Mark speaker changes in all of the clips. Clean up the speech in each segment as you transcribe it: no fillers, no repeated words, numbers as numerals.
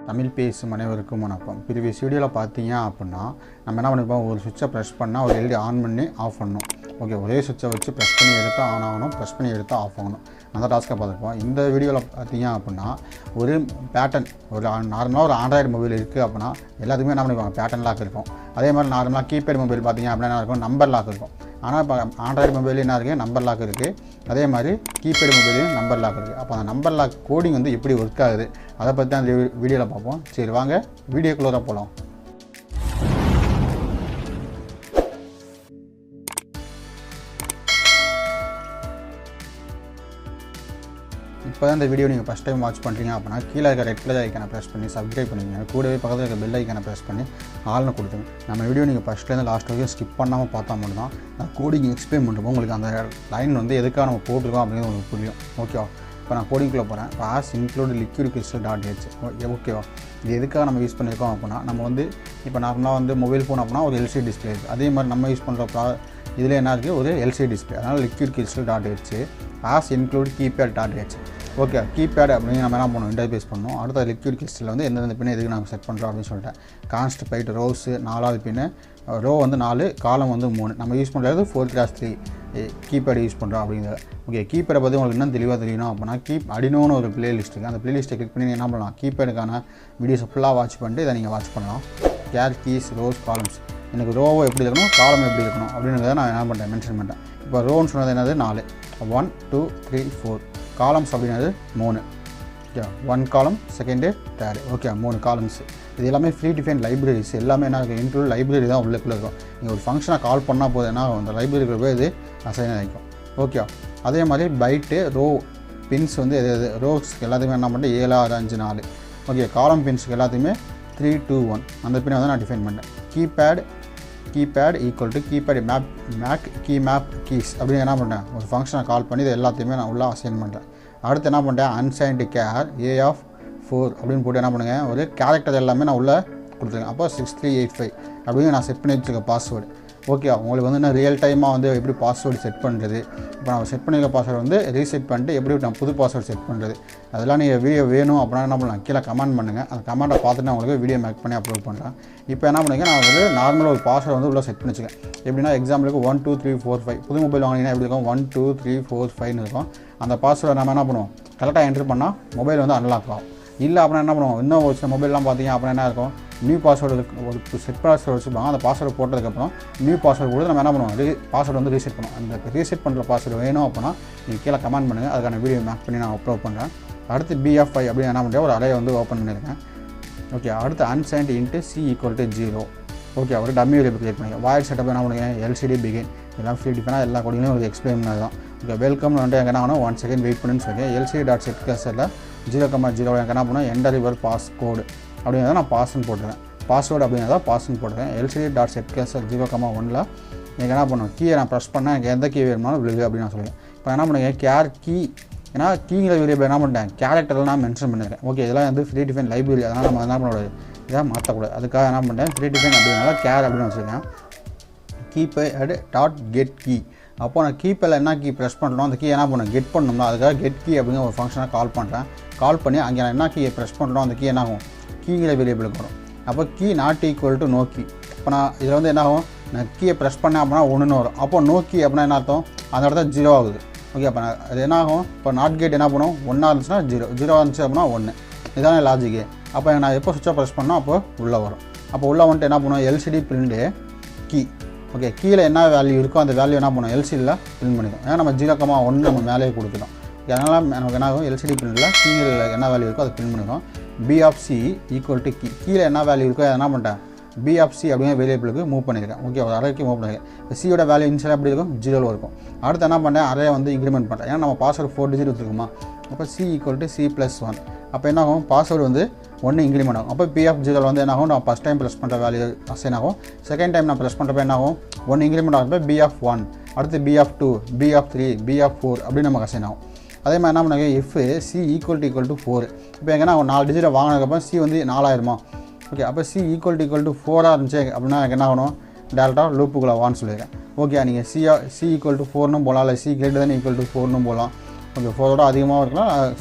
Speaker 1: தமிழ் பேசும் அனைவருக்கும் வணக்கம். ப்ரீவியஸ் வீடியோவில் பார்த்தீங்க அப்படின்னா நம்ம என்ன பண்ணிப்போம், ஒரு சுவிட்சை ப்ரெஸ் பண்ணால் ஒரு எல்இடி ஆன் பண்ணி ஆஃப் பண்ணணும். ஓகே, ஒரே சுவிட்சை வச்சு ப்ரெஸ் பண்ணி எடுத்தால் ஆன் ஆகணும், ப்ரெஸ் பண்ணி எடுத்தால் ஆஃப் ஆகணும். அந்த டாஸ்க்கை பார்த்துருப்போம். இந்த வீடியோவில் பார்த்தீங்க அப்படின்னா ஒரு பேட்டர்ன், ஒரு நார்மலாக ஒரு ஆண்ட்ராய்டு மொபைல் இருக்குது அப்படின்னா எல்லாத்துக்குமே என்ன பண்ணிப்பாங்க, பேட்டர்ன் லாக் இருக்கும். அதே மாதிரி நார்மலாக கீபேட் மொபைல் பார்த்தீங்க அப்படின்னா என்ன இருக்கும், நம்பர் லாக் இருக்கும். ஆனால் இப்போ ஆண்ட்ராய்டு மொபைல் என்ன இருக்குது, நம்பர் லாக் இருக்குது. அதே மாதிரி கீபேட் மொபைலையும் நம்பர் லாக் இருக்குது. அப்போ அந்த நம்பர் லாக் கோடிங் வந்து எப்படி ஒர்க் ஆகுது அதை பற்றி தான் அந்த வீடியோவில் பார்ப்போம். சரி வாங்க வீடியோக்குள்ளே தான் போகலாம். இப்போ தான் இந்த வீடியோ நீங்கள் ஃபஸ்ட் டைம் வாட்ச் பண்ணுறீங்க அப்படின்னா கீழே இருக்க ரெட் கலர் ஐக்கானை ப்ரெஸ் பண்ணி சப்ஸ்கிரைப் பண்ணிக்கங்க. கூடவே பக்கத்தில் இருக்க பெல் ஐக்கானை ப்ரெஸ் பண்ணி ஆள்னு கொடுத்துங்க. நம்ம வீடியோ நீங்கள் ஃபஸ்ட்லேருந்து லாஸ்ட் வரைக்கும் ஸ்கிப் பண்ணாமல் பார்த்தா மட்டும்தான் நான் கோடிங் எக்ஸ்பிளைன் பண்ணுறப்போ உங்களுக்கு அந்த லைன் வந்து எதுக்காக நம்ம போட்டிருக்கோம் அப்படிங்கிறது உங்களுக்கு புரியும். ஓகேவா? இப்போ நான் கோடிங்குள்ளே போகிறேன். இப்போ ஆஸ் இன்க்ளூட் ENQURIES.h. ஓகேவா? இது எதுக்காக நம்ம யூஸ் பண்ணியிருக்கோம் அப்படின்னா, நம்ம வந்து இப்போ நார்மலாக வந்து மொபைல் ஃபோன் அப்படின்னா ஒரு LCD டிஸ்பிளே இருக்குது. அதே மாதிரி நம்ம யூஸ் பண்ணுற இதில் என்ன இருக்குது, ஒரு LCD டிஸ்பிளே. அதனால் ENQURIES.h as include keypad.h. Okay, keypad அப்படின்னு நம்ம என்ன பண்ணணும், இன்டர்ஃபேஸ் பண்ணணும். அடுத்த ENQURIESல வந்து எந்தெந்த பின்ன எதுக்கு நம்ம செட் பண்ணுறோம் அப்படின்னு சொல்லிட்டேன். கான்ஸ்ட் பைட் ரோஸு 4வது பின்னு, ரோ வந்து 4, காலம் வந்து 3. நம்ம யூஸ் பண்ணுறது 4x3 கீபேட் யூஸ் பண்ணுறோம் அப்படிங்கிறது. ஓகே, கீபேடை பற்றி உங்களுக்கு இன்னும் தெளிவாக தெரியணும் அப்படின்னா Arduinoன்னு ஒரு பிளேலிஸ்ட் இருக்குது. அந்த பிளேலிஸ்ட்டை கிளிக் பண்ணி என்ன பண்ணலாம், கீபேடுக்கான வீடியோஸை ஃபுல்லாக வாட்ச் பண்ணிட்டு இதை நீங்கள் வாட்ச் பண்ணலாம். கேர் கீஸ் ரோஸ் காலம்ஸ், எனக்கு ரோவை எப்படி இருக்கணும், காலம் எப்படி இருக்கணும் அப்படின்றத நான் என்ன பண்ணுறேன், மென்ஷன் பண்ணுறேன். இப்போ ரோன்னு சொன்னது என்னது, 4, 1 2 3 4. காலம்ஸ் அப்படின்னது 3. ஓகே, 1 காலம், செகண்டு, தேர்டு. Okay, 3 columns. இது எல்லாமே ஃப்ரீ டிஃபைன் லைப்ரரிஸ். எல்லாமே என்ன இருக்குது, இன்க்ளூட் லைப்ரரி தான் உள்ளுக்குள்ளே இருக்கும். நீங்கள் ஒரு ஃபங்க்ஷனை கால் பண்ணால் போதும், என்ன அந்த லைப்ரரிக்குள்ள போய் இது அசைன் ஆகிக்கும். ஓகே, அதே மாதிரி பைட்டு ரோ பின்ஸ் வந்து எது ரோஸ்க்கு எல்லாத்தையுமே என்ன பண்ணிட்டு 7 6 5 4. ஓகே, காலம் பின்ஸுக்கு எல்லாத்தையுமே 3 2 1 அந்த பின்னை வந்து நான் டிஃபைன் பண்ணேன். Keypad equal to keypad make keys அப்படின்னு என்ன பண்ணுறேன், ஒரு ஃபங்க்ஷனை கால் பண்ணி இது எல்லாத்தையுமே நான் உள்ளே அசைன் பண்ணுறேன். அடுத்து என்ன பண்ணுறேன், அன்சைன்டு கேர் A4 அப்படின்னு போட்டு என்ன பண்ணுங்கள், ஒரு கேரக்டர் எல்லாமே நான் உள்ளே கொடுத்துருக்கேன். அப்போ 6385 அப்படின்னு நான் செட் பண்ணி வச்சுருக்கேன் பாஸ்வேர்டு. ஓகே, உங்களுக்கு வந்து நான் ரியல் டைமாக வந்து எப்படி பாஸ்வேர்டு செட் பண்ணுறது, இப்போ நான் செட் பண்ணியிருக்க பாஸ்வேர்டு வந்து ரீசெட் பண்ணிட்டு எப்படி நான் புது பாஸ்வேர்டு செட் பண்ணுறது, அதெல்லாம் நீங்கள் வீடியோ வேணும் அப்படின்னா என்ன பண்ணலாம், கீழே கமெண்ட் பண்ணுங்கள். அந்த கமெண்ட்டை பார்த்துட்டு நான் உங்களுக்கு வீடியோ மேக் பண்ணி அப்லோட் பண்ணுறேன். இப்போ என்ன பண்ணுங்க, நான் வந்து நார்மலாக ஒரு பாஸ்வேர்டு வந்து உள்ளே செட் பண்ணி வச்சுக்கேன். எப்படின்னா எக்ஸாம்பிளுக்கு 1 2 3 4 5 புது மொபைல் வாங்கினீங்கன்னா எப்படி இருக்கும், 1 2 3 4 5ன்னு இருக்கும். அந்த பாஸ்வேர்டை நம்ம என்ன பண்ணுவோம், கரெக்டாக என்ட்ரு பண்ணால் மொபைல் வந்து அன்லாக் ஆகும். இல்லை அப்படின்னா என்ன பண்ணுவோம், இன்னும் ஒரு சில மொபைல்லாம் பார்த்தீங்க அப்படின்னா என்ன இருக்கும், நியூ பாஸ்வேர்டு ஒரு செட் பாஸ்வேர்டு வச்சுருப்பாங்க. அந்த பாஸ்வேர்டு போட்டதுக்கப்புறம் நியூ பாஸ்வேர்டு கொடுத்து நம்ம என்ன பண்ணுவோம், பாஸ்வேர்டு வந்து ரீசெட் பண்ணுவோம். அந்த ரீசெட் பண்ணுற பாஸ்வேர்டு வேணும் அப்படின்னா நீங்கள் கீழே கமெண்ட் பண்ணுங்கள், அதுக்கான வீடியோ மேக் பண்ணி நான் அப்லோட் பண்ணுறேன். அடுத்து BF5 அப்படின்னு என்ன பண்ணுறேன், ஒரு அலையை வந்து ஓப்பன் பண்ணியிருக்கேன். ஓகே, அடுத்து unsigned into C equal to 0. Okay, ஒரு டம்மி வேரியபிள் கிரியேட் பண்ணிக்கிறேன். வாய்ட் செட்டப் என்ன பண்ணுங்கள், LCD பிகின் எல்லாம் ஃப்ரீ டிஃபைனாக எல்லா கோடிங்களையும் உங்களுக்கு எக்ஸ்பிளைன் பண்ணது தான். ஓகே, வெல்கம்னு வந்துட்டு எங்கே என்ன 1 செகண்ட் வெயிட் பண்ணுன்னு சொல்லி LCD.setCarsல 0,0 எங்கே என்ன பண்ணுவோம், என்டர் யுவர் பாஸ் கோடு அப்படிங்கிறத நான் பாஸ்ன்னு போட்டுருக்கேன். பாஸ்வேர்டு அப்படிங்கிறத பாஸ்ன்னு போட்டுருக்கேன். LCD.setCars 0,1ல் எனக்கு என்ன பண்ணுவோம், கீயை நான் ப்ரெஸ் பண்ணால் எனக்கு எந்த கீ வேணுமாலும் விழுகு அப்படின்னு நான் சொல்லுவேன். இப்போ என்ன பண்ணுங்க, கேர் கீ, ஏன்னா கீங்கிற வேரியபிள் என்ன பண்ணிட்டேன், கேரக்டரில் நான் மென்ஷன் பண்ணியிருக்கேன். ஓகே, இதெல்லாம் வந்து ஃப்ரீ டிஃபைன் லைப்ரரி, அதனால் நம்ம என்ன பண்ணக்கூடாது, இதாக மாற்றக்கூடாது. அதுக்காக என்ன பண்ணிட்டேன், ஃப்ரீ டிஃபைன் அப்படின்னால கேர் அப்படின்னு வச்சுருக்கேன். keypad.get key. அப்போ நான் கீப்பேடில் என்ன கீ ப்ரெஸ் பண்ணுறோம், அந்த கீ என்ன பண்ணணும், கெட் பண்ணணும்னா அதுக்காக கெட் கீ அப்படிங்கிற ஒரு ஃபங்க்ஷனை கால் பண்ணுறேன். கால் பண்ணி அங்கே நான் என்ன கீயை ப்ரெஸ் பண்ணுறோம், அந்த கீ என்ன ஆகும், கீங்கிற வேரியபிளுக்கு வரும். அப்போ key not equal to no key. இப்போ நான் இதில் வந்து என்ன ஆகும், நான் கீயை ப்ரெஸ் பண்ணேன் அப்படின்னா 1ன்னு வரும். அப்போ நோ கீ அப்படின்னா என்ன அர்த்தம், அந்த இடத்துல 0 ஆகுது. ஓகே, அப்போ நான் அது என்ன ஆகும், இப்போ நாட் கேட் என்ன பண்ணும், 1 இருந்துச்சுன்னா 0 இருந்துச்சு அப்படின்னா 1. இதான லாஜிக்கு. அப்போ நான் எப்போ சுவிட்சை ப்ரெஸ் பண்ணோம் அப்போ உள்ளே வரும். அப்போ உள்ளே வந்துட்டு என்ன பண்ணுவோம், LCD பிரிண்ட் கீ. ஓகே, கீழே என்ன வேல்யூ இருக்கோ அந்த வேல்யூ என்ன பண்ணுவோம், LCDயில் பிரிண்ட் பண்ணிக்கும். ஏன்னா நம்ம 0,1 நம்ம மேலேயே கொடுத்துட்டோம். அதனால் நமக்கு என்ன ஆகும், LCD பிரிண்டில் கீழே என்ன வேல்யூ இருக்கோ அதை பிரிண்ட் பண்ணிக்கும். BC ஈக்குவல் டு கீ, கீழே என்ன வேல்யூ இருக்கோ அதை என்ன பண்ணிட்டேன், BC அப்படிங்கிற வேரியபிளுக்கு மூவ் பண்ணியிருக்கேன். ஓகே, ஒரு அரைக்கு மூவ் பண்ணியிருக்கேன். இப்போ சியோட வேல்யூ இன்ஷியலாக எப்படி இருக்கும், 0 இருக்கும். அடுத்து என்ன பண்ணேன், அரையை வந்து இன்க்ரிமெண்ட் பண்ணுறேன். ஏன்னா நம்ம பாஸ்வேர்டு 4 டிஜிட் வச்சுருக்கோமா. அப்போ C ஈக்குவல் டு C+1. அப்போ என்ன ஆகும், பாஸ்வேர்டு வந்து 1 இன்க்ரிமெண்ட் ஆகும். அப்போ P0 வந்து என்ன ஆகும், நான் ஃபஸ்ட் டைம் ப்ரெஸ் பண்ணுற வேல்யூ அசைன் ஆகும். செகண்ட் டைம் நான் ப்ரெஸ் பண்ணுறப்ப என்ன ஆகும், 1 இன்க்ரிமெண்ட் ஆகிறப்ப B1, அடுத்து B2, B3, B4 அப்படின்னு நமக்கு அசைன் ஆகும். அதே மாதிரி என்ன பண்ணாங்க, if C ஈக்குவல் டு 4. இப்போ எங்கன்னா 4 டிஜிட்டை வாங்கினதுக்கப்புறம் C வந்து 4000. ஓகே, அப்போ C ஈக்குவல் டு 4 இருந்துச்சு அப்படின்னா எனக்கு என்ன ஆகணும், டேரெக்டாக லூப்புக்குள்ளே வான்னு சொல்லியிருக்கேன். ஓகே, நீங்கள் C ஈக்குவல் டு 4ன்னு போகலாம், இல்லை C greater than equal to 4ன்னு போகலாம். ஓகே, 4ஓட அதிகமாக இருக்கலாம்,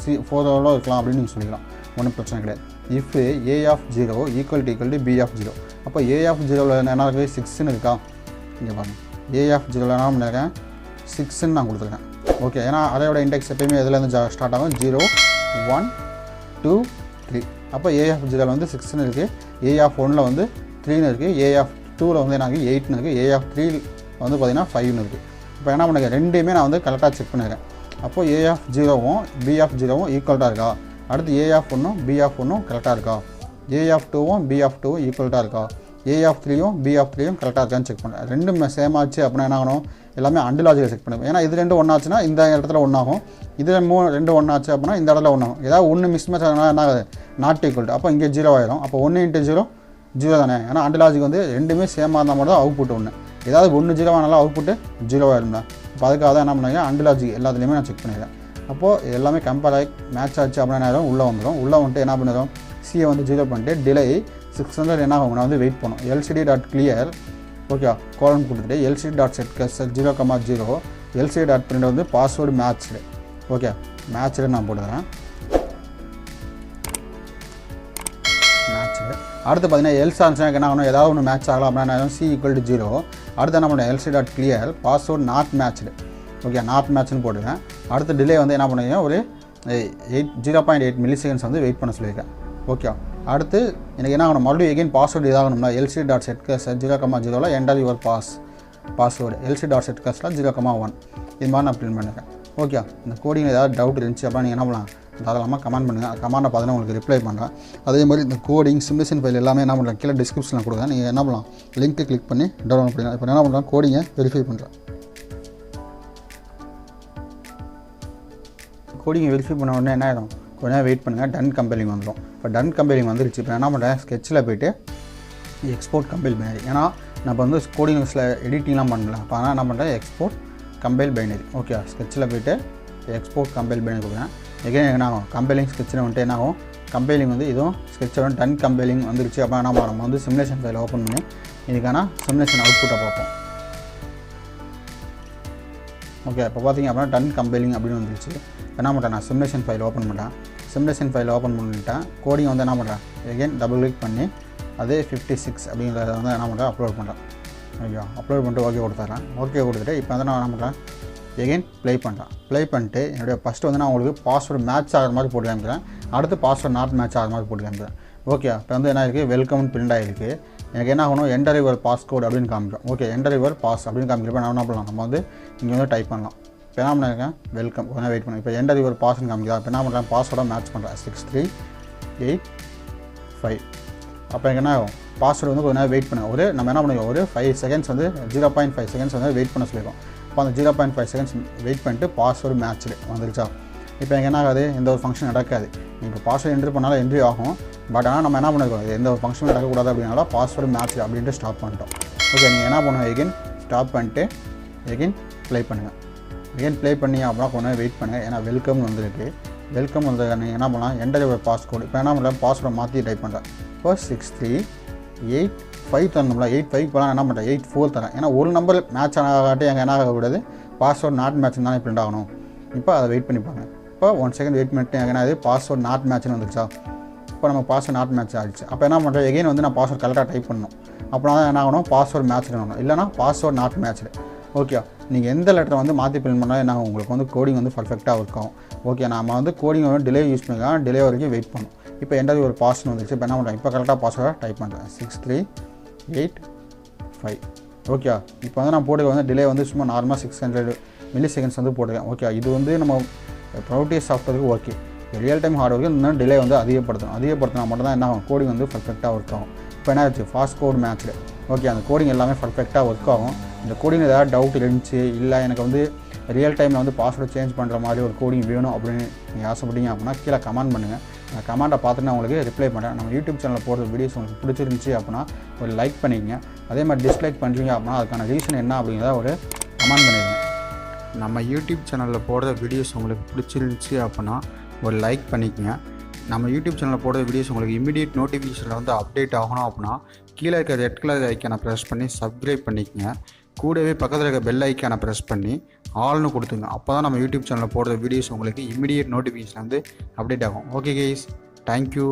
Speaker 1: 4ஓட இருக்கலாம் அப்படின்னு நீங்கள் சொல்லிக்கலாம். ஒன்றும் பிரச்சனை கிடையாது. If a of 0 equal to b of 0. அப்போ a ஆஃப் 0வில் என்ன இருக்குது 6ன்னு இருக்கா, இங்கே பாருங்கள் a ஆஃப் 0வில் என்ன பண்ணியிருக்கேன் 6ன்னு நான் கொடுத்துருக்கேன். ஓகே, ஏன்னா அதையோட இண்டெக்ஸ் எப்பயுமே எதுலேருந்து ஸ்டார்ட் ஆகும் 0 1 2 3. அப்போ a ஆஃப் 0வில் வந்து 6ன்னு இருக்குது, a ஆஃப் 1ல் வந்து 3ன்னு இருக்குது, a ஆஃப் 2வில் வந்து எனக்கு 8ன்னு இருக்குது, a ஆஃப் 3 வந்து பார்த்திங்கன்னா 5ன்னு இருக்குது. இப்போ என்ன பண்ணிருக்கேன் ரெண்டுமே நான் வந்து கரெக்டாக செக் பண்ணியிருக்கேன். அப்போது a ஆஃப் 0வும் b ஆஃப் 0வும் ஈக்குவல்ட்டாக இருக்கா, அடுத்து a ஆஃப் 1ம் b ஆஃப் 1ம் கரெக்டாக இருக்கா, a ஆஃப் 2வும் b ஆஃப் 2வும் ஈக்குவல்ட்டாக இருக்கா, a ஆஃப் 3யும் b ஆஃப் 3யும் கரெக்டாக இருக்கான்னு செக் பண்ணுறேன். ரெண்டும் சேம் ஆச்சு அப்படின்னா என்ன ஆகணும், எல்லாமே அண்டு லாஜிக்கல் செக் பண்ணுவேன். ஏன்னா இது ரெண்டும் ஒன்றாச்சுன்னா இந்த இடத்துல ஒன்றாகும், இது ரெண்டு ஒன்றாச்சு அப்படின்னா இந்த இடத்துல ஒன்றாகும். ஏதாவது ஒன்று மிஸ் மேட்ச் ஆனால் என்ன ஆகுது நாட் ஈக்குவல், அப்போ இங்கே 0 ஆயிடும். அப்போ 1 × 0 0 தானே. ஏன்னா அண்டு லாஜிக் வந்து ரெண்டுமே சேமாக இருந்தால் மட்டும் தான் அவுட்புட் ஒன்று, ஏதாவது 1 0 ஆனாலும் அவுட்புட்டு 0 ஆயிருந்தா. இப்போ அதுக்காக தான் என்ன பண்ணுறேன் அண்டு லாஜிக் எல்லாத்துலேயுமே நான் செக் பண்ணிடுறேன். அப்போது எல்லாமே கம்பேர் ஆகி மேட்ச் ஆச்சு அப்படின்னா நேரம் உள்ளே வந்துடும். உள்ளே வந்துட்டு என்ன பண்ணுறோம் சியை வந்து 0 பண்ணிட்டு டிலே 600 என்ன ஆகும் நான் வந்து வெயிட் பண்ணும். lcd.clear ஓகே கோலன் கொடுத்துட்டு lcd.set 0,0 lcd.print வந்து பாஸ்வேர்டு மேட்ச்டு. ஓகே மேட்ச்டு நான் போட்டுக்கிறேன். மேட்ச்டு அடுத்து பார்த்தீங்கன்னா எல்ஸ் ஆன்சருக்கு என்ன ஆகணும், ஏதாவது ஒன்று மேட்ச் ஆகலாம் அப்படின்னா c = 0. அடுத்து என்ன பண்ணுறேன் lcd.clear password not matched. Okay not மேட்ச்னு போட்டுருக்கேன். அடுத்து டிலே வந்து என்ன பண்ணுறீங்க ஒரு 0.8 மில்லிசெகண்ட்ஸ் வந்து வெயிட் பண்ண சொல்லியிருக்கேன். ஓகே அடுத்து எனக்கு என்ன ஆகணும் மறுபடியும் எகைன் பாஸ்வேர்டு இதாகணும்னா lcd.set 0,0ல் என்டர் யுவர் பாஸ்வேர்டு lcd.set 0,1 இது மாதிரி நான் பிரிண்ட் பண்ணியிருக்கேன். ஓகே இந்த கோடிங் ஏதாவது டவுட் இருந்துச்சு அப்படின்னா நீங்கள் என்ன பண்ணலாம் தாராளமாக கமெண்ட் பண்ணுங்கள். கமெண்டை பார்த்து உங்களுக்கு ரிப்ளை பண்ணுறேன். அதே மாதிரி இந்த கோடிங் சிமுலேஷன் ஃபைல் எல்லாமே என்ன பண்ணுறேன் கீழே டிஸ்கிரிப்ஷனில் கொடுக்குறேன். நீங்கள் என்ன பண்ணலாம் லிங்க்கு கிளிக் பண்ணி டவுன்லோட் பண்ணிக்கலாம். இப்போ என்ன பண்ணுறேன் கோடிங்கை வெரிஃபை பண்ணுறேன். கோடிங்கை வெரிஃபை பண்ண உடனே என்ன ஆகிடும் கொஞ்சம் நேரம் வெயிட் பண்ணுங்கள், டன் கம்பைலிங் வந்துடும். இப்போ டன் கம்பைலிங் வந்துருச்சு. இப்போ என்ன பண்ணுறேன் ஸ்கெட்சில் போய்ட்டு எக்ஸ்போர்ட் கம்பைல் பைனரி, ஏன்னா நம்ம வந்து கோடிங்ஸில் எடிட்டிங்லாம் பண்ணலாம். இப்போ ஆனால் என்ன பண்ணுறேன் எக்ஸ்போர்ட் கம்பைல் பைனரி. ஓகே ஸ்கெட்சில் போய்ட்டு எக்ஸ்போர்ட் கம்பைல் பைனரி கொடுக்குறேன். எகைன் என்ன ஆகும் கம்பைலிங் ஸ்கெட்சில் வந்துட்டு என்ன ஆகும் கம்பைலிங் வந்து இதுவும் ஸ்கெட்சில் வந்து டன் கம்பைலிங் வந்துருச்சு. அப்போ என்ன பண்ணுறோம் நம்ம வந்து சிமுலேஷன் ஃபைல் ஓப்பன் பண்ணி இதுக்கான சிமுலேஷன் அவுட்புட்டை பார்ப்போம். ஓகே இப்போ பார்த்தீங்க அப்படின்னா டன் கம்பைலிங் அப்படின்னு வந்துருச்சு. என்ன பண்ணுறேன் நான் சிமுலேஷன் ஃபைல் ஓப்பன் பண்ணுறேன். சிமுலேஷன் ஃபைல் ஓப்பன் பண்ணிட்டேன். கோடிங் வந்து என்ன பண்ணுறேன் எகைன் டபுள் கிளிக் பண்ணி அதே 56 அப்படிங்கிறத வந்து என்ன பண்ணுறேன் அப்லோட் பண்ணுறேன். ஐயோ அப்லோட் பண்ணிட்டு ஓகே கொடுத்துட்றேன். ஓகே கொடுத்துட்டு இப்போ வந்து நான் என்ன பண்ணுறேன் எகைன் ப்ளே பண்ணுறேன். ப்ளே பண்ணிட்டு என்னுடைய ஃபஸ்ட்டு வந்து நான் உங்களுக்கு பாஸ்வேர்டு மேட்ச் ஆகிற மாதிரி போட்டு காமிக்கிறேன். அடுத்து பாஸ்வேர்டு நாட் மேட்ச் ஆகிற மாதிரி போட்டு காமிக்கிறேன். ஓகே இப்போ வந்து என்ன இருக்குது வெல்கம்னு பிரிண்ட் ஆகிருக்கு. எனக்கு என்ன ஆகணும் என்டர் யுவர் பாஸ்கோட் அப்படின்னு காமிக்கிறோம். ஓகே என்டர் யுவர் பாஸ் அப்படின்னு காமிக்கிறப்ப நான் என்ன பண்ணலாம் நம்ம வந்து இங்கே வந்து டைப் பண்ணலாம். இப்போ என்ன பண்ணியிருக்கேன் வெல்கம் கொஞ்சம் வெயிட் பண்ணேன். இப்போ என்டர் யுவர் பாஸ்ன்னு காமிக்கிறேன். இப்போ என்ன பண்ணுறேன் பாஸ்வேர்டை மேட்ச் பண்ணுறேன் 6385. அப்போ எனக்கு என்ன ஆகும் பாஸ்வேர்டு வந்து கொஞ்சம் நேரம் வெயிட் பண்ணேன். நம்ம என்ன பண்ணிருக்கோம் ஒரு 5 செகண்ட்ஸ் வந்து 0.5 செகண்ட்ஸ் வந்து வெயிட் பண்ண சொல்லியிருக்கோம். இப்போ அந்த 0.5 செகண்ட்ஸ் வெயிட் பண்ணிட்டு பாஸ்வேர்டு மேட்ச்டு வந்துருச்சா. இப்போ எனக்கு என்ன ஆகாது எந்த ஒரு ஃபங்க்ஷன் நடக்காது. இப்போ பாஸ்வேர்டு என்ட்ரி பண்ணாலும் என்ட்ரி ஆகும். பட் ஆனால் நம்ம என்ன பண்ணிருக்கோம் எந்த ஒரு ஃபங்க்ஷன் நடக்கக்கூடாது அப்படின்னால பாஸ்வேர்டு மேட்ச் அப்படின்ட்டு ஸ்டாப் பண்ணிட்டோம். ஓகே நீங்கள் என்ன பண்ணுங்கள் எகைன் ஸ்டாப் பண்ணிட்டு எகைன் ப்ளே பண்ணுங்கள். எகைன் ப்ளே பண்ணி அப்புறம் கொஞ்சம் வெயிட் பண்ணுங்கள். ஏன்னா வெல்கம்னு வந்துருக்கு. வெல்கம் வந்து நீங்கள் என்ன பண்ணலாம் என்டர் யுவர் பாஸ்கோட். இப்போ என்ன பண்ணுறேன் பாஸ்வேர்டை மாற்றி டைப் பண்ணுறேன். இப்போ 6385 தரணும்ல 85 போலாம் என்ன பண்ணுறேன் 84 தரேன். ஏன்னா ஒரு நம்பர் மேட்ச் ஆகாட்டி எங்கே என்ன ஆகக்கூடாது பாஸ்வேர்டு நாட் மேட்ச் தானே பிரிண்ட் ஆகணும். இப்போ அதை வெயிட் பண்ணிப்பாங்க. இப்போ 1 செகண்ட் வெயிட் பண்ணிட்டு எனக்கு என்ன பாஸ்வேர்டு நாட் மேட்ச்னு வந்துருச்சா. இப்போ நம்ம பாஸ்வேர்டு நாட் மேட்ச் ஆகிடுச்சு. அப்போ என்ன பண்ணுறேன் எகைன் வந்து நான் பாஸ்வேர்டு கரெக்டாக டைப் பண்ணணும். அப்படின்னா தான் என்ன ஆகணும் பாஸ்வேர்டு மேட்ச்னு ஆகணும். இல்லைனா பாஸ்வேர்டு நாட் மேட்ச்டு. ஓகே நீங்கள் எந்த லெட்டரை வந்து மாற்றி பிரிண்ட் பண்ணால் என்ன உங்களுக்கு வந்து கோடிங் வந்து பர்ஃபெக்டாக இருக்கும். ஓகே நம்ம வந்து கோடிங் வந்து டிலே யூஸ் பண்ணிக்கலாம். டிலே வரைக்கும் வெயிட் பண்ணணும். இப்போ என்டர் ஒரு பாஸ்ன்னு வந்துச்சு. இப்போ என்ன பண்ணுறேன் இப்போ கரெக்டாக பாஸ்வேர்டை டைப் பண்ணுறேன் 6385. ஓகே இப்போ வந்து நான் போட்டு வந்து டிலே வந்து சும்மா நார்மலாக 600 மில்லி செகண்ட்ஸ் வந்து போட்டுருக்கேன். ஓகே இது வந்து நம்ம ப்ரௌட்டியஸ் சாஃப்ட்வேருக்கு ஓகே. ரியல் டைம் ஹார்ட்வேருக்கு இன்னும் டிலே வந்து அதிகப்படுத்தினா மட்டும் தான் என்ன ஆகும் கோடிங் வந்து பர்ஃபெக்டாக ஒர்க் ஆகும். இப்போ என்ன ஆச்சு ஃபாஸ்ட் கோட் மேட்ச்டு. ஓகே அந்த கோடிங் எல்லாமே பர்ஃபெக்டாக ஒர்க் ஆகும். இந்த கோடிங் ஏதாவது டவுட் இருந்துச்சு இல்லை எனக்கு வந்து ரியல் டைமில் வந்து பாஸ்வேர்டு சேஞ்ச் பண்ணுற மாதிரி ஒரு கோடிங் வேணும் அப்படின்னு நீங்கள் ஆசைப்பட்டீங்க அப்படின்னா கீழே கமெண்ட் பண்ணுங்கள். அந்த கமெண்ட்டை பார்த்துட்டு நான் உங்களுக்கு ரிப்ளை பண்ணுறேன். நம்ம யூடியூப் சேனலில் போடுற வீடியோஸ் உங்களுக்கு பிடிச்சிருந்துச்சி அப்படின்னா ஒரு லைக் பண்ணிக்கங்க. அதே மாதிரி டிஸ்லைக் பண்ணுறீங்க அப்படின்னா அதுக்கான ரீசன் என்ன அப்படிங்கிறத ஒரு கமெண்ட் பண்ணிடுங்க. நம்ம யூடியூப் சேனலில் போடுற வீடியோஸ் உங்களுக்கு பிடிச்சிருந்துச்சி அப்படின்னா ஒரு லைக் பண்ணிக்கங்க. நம்ம யூடியூப் சேனலில் போடுற வீடியோஸ் உங்களுக்கு இமீடியட் நோட்டிஃபிகேஷனில் வந்து அப்டேட் ஆகணும் அப்படின்னா கீழே இருக்க ரெட் கலர் ஐக்கானை ப்ரெஸ் பண்ணி சப்ஸ்கிரைப் பண்ணிக்கங்க. கூடவே பக்கத்தில் இருக்க பெல் ஐக்கானை ப்ரெஸ் பண்ணி ஆல்னு கொடுத்துங்க. அப்போ தான் நம்ம யூடியூப் சேனலில் போடுற வீடியோஸ் உங்களுக்கு இமீடியட் நோட்டிஃபிகேஷன் வந்து அப்டேட் ஆகும். Okay guys, thank you.